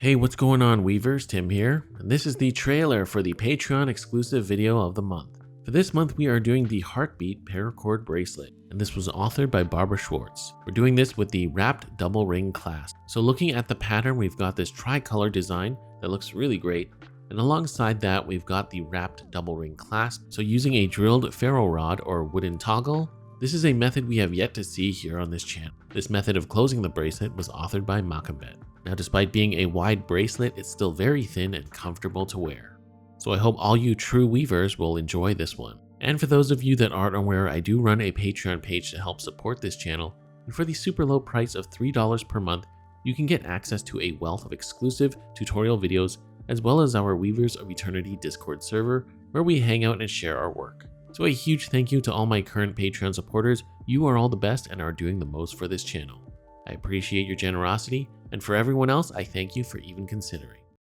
Hey, what's going on, Weavers? Tim here, and this is the trailer for the Patreon exclusive video of the month. For this month, we are doing the Heartbeat Paracord bracelet, and this was authored by Barbara Schwartz. We're doing this with the wrapped double ring clasp. So looking at the pattern, we've got this tricolor design that looks really great, and alongside that, we've got the wrapped double ring clasp. So using a drilled ferro rod or wooden toggle, this is a method we have yet to see here on this channel. This method of closing the bracelet was authored by Makambet. Now, despite being a wide bracelet, it's still very thin and comfortable to wear. So I hope all you true weavers will enjoy this one. And for those of you that aren't aware, I do run a Patreon page to help support this channel. And for the super low price of $3 per month, you can get access to a wealth of exclusive tutorial videos, as well as our Weavers of Eternity Discord server, where we hang out and share our work. So a huge thank you to all my current Patreon supporters. You are all the best and are doing the most for this channel. I appreciate your generosity, and for everyone else, I thank you for even considering.